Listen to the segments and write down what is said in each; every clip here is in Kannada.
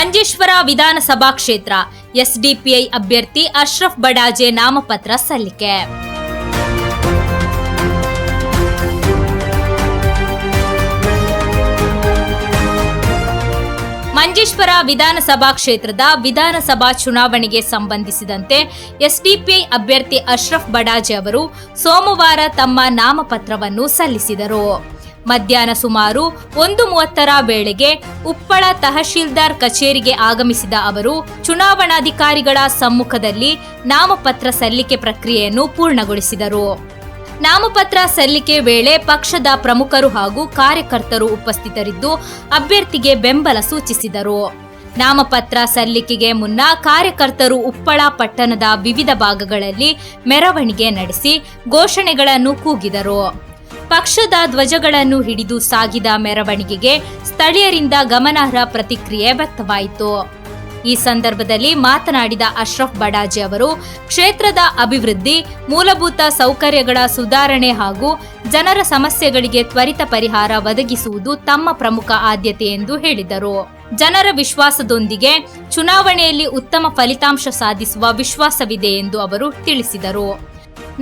ಮಂಜೇಶ್ವರ ವಿಧಾನಸಭಾ ಕ್ಷೇತ್ರ ಎಸ್ಡಿಪಿಐ ಅಭ್ಯರ್ಥಿ ಅಶ್ರಫ್ ಬಡಾಜೆ ನಾಮಪತ್ರ ಸಲ್ಲಿಕೆ. ಮಂಜೇಶ್ವರ ವಿಧಾನಸಭಾ ಕ್ಷೇತ್ರದ ವಿಧಾನಸಭಾ ಚುನಾವಣೆಗೆ ಸಂಬಂಧಿಸಿದಂತೆ ಎಸ್ಡಿಪಿಐ ಅಭ್ಯರ್ಥಿ ಅಶ್ರಫ್ ಬಡಾಜೆ ಅವರು ಸೋಮವಾರ ತಮ್ಮ ನಾಮಪತ್ರವನ್ನು ಸಲ್ಲಿಸಿದರು. ಮಧ್ಯಾಹ್ನ ಸುಮಾರು 1:30 ವೇಳೆಗೆ ಉಪ್ಪಳ ತಹಶೀಲ್ದಾರ್ ಕಚೇರಿಗೆ ಆಗಮಿಸಿದ ಅವರು ಚುನಾವಣಾಧಿಕಾರಿಗಳ ಸಮ್ಮುಖದಲ್ಲಿ ನಾಮಪತ್ರ ಸಲ್ಲಿಕೆ ಪ್ರಕ್ರಿಯೆಯನ್ನು ಪೂರ್ಣಗೊಳಿಸಿದರು. ನಾಮಪತ್ರ ಸಲ್ಲಿಕೆ ವೇಳೆ ಪಕ್ಷದ ಪ್ರಮುಖರು ಹಾಗೂ ಕಾರ್ಯಕರ್ತರು ಉಪಸ್ಥಿತರಿದ್ದು ಅಭ್ಯರ್ಥಿಗೆ ಬೆಂಬಲ ಸೂಚಿಸಿದರು. ನಾಮಪತ್ರ ಸಲ್ಲಿಕೆಗೆ ಮುನ್ನ ಕಾರ್ಯಕರ್ತರು ಉಪ್ಪಳ ಪಟ್ಟಣದ ವಿವಿಧ ಭಾಗಗಳಲ್ಲಿ ಮೆರವಣಿಗೆ ನಡೆಸಿ ಘೋಷಣೆಗಳನ್ನು ಕೂಗಿದರು. ಪಕ್ಷದ ಧ್ವಜಗಳನ್ನು ಹಿಡಿದು ಸಾಗಿದ ಮೆರವಣಿಗೆಗೆ ಸ್ಥಳೀಯರಿಂದ ಗಮನಾರ್ಹ ಪ್ರತಿಕ್ರಿಯೆ ವ್ಯಕ್ತವಾಯಿತು. ಈ ಸಂದರ್ಭದಲ್ಲಿ ಮಾತನಾಡಿದ ಅಶ್ರಫ್ ಬಡಾಜೆ ಅವರು ಕ್ಷೇತ್ರದ ಅಭಿವೃದ್ಧಿ, ಮೂಲಭೂತ ಸೌಕರ್ಯಗಳ ಸುಧಾರಣೆ ಹಾಗೂ ಜನರ ಸಮಸ್ಯೆಗಳಿಗೆ ತ್ವರಿತ ಪರಿಹಾರ ಒದಗಿಸುವುದು ತಮ್ಮ ಪ್ರಮುಖ ಆದ್ಯತೆ ಎಂದು ಹೇಳಿದರು. ಜನರ ವಿಶ್ವಾಸದೊಂದಿಗೆ ಚುನಾವಣೆಯಲ್ಲಿ ಉತ್ತಮ ಫಲಿತಾಂಶ ಸಾಧಿಸುವ ವಿಶ್ವಾಸವಿದೆ ಎಂದು ಅವರು ತಿಳಿಸಿದರು.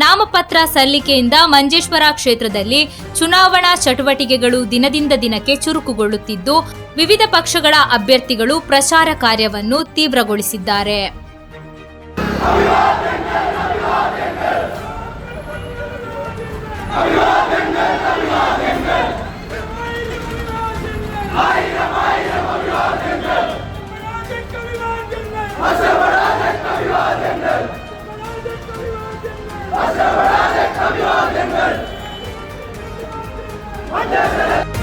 ನಾಮಪತ್ರ ಸಲ್ಲಿಕೆಯಿಂದ ಮಂಜೇಶ್ವರ ಕ್ಷೇತ್ರದಲ್ಲಿ ಚುನಾವಣಾ ಚಟುವಟಿಕೆಗಳು ದಿನದಿಂದ ದಿನಕ್ಕೆ ಚುರುಕುಗೊಳ್ಳುತ್ತಿದ್ದು, ವಿವಿಧ ಪಕ್ಷಗಳ ಅಭ್ಯರ್ಥಿಗಳು ಪ್ರಚಾರ ಕಾರ್ಯವನ್ನು ತೀವ್ರಗೊಳಿಸಿದ್ದಾರೆ. Aşağı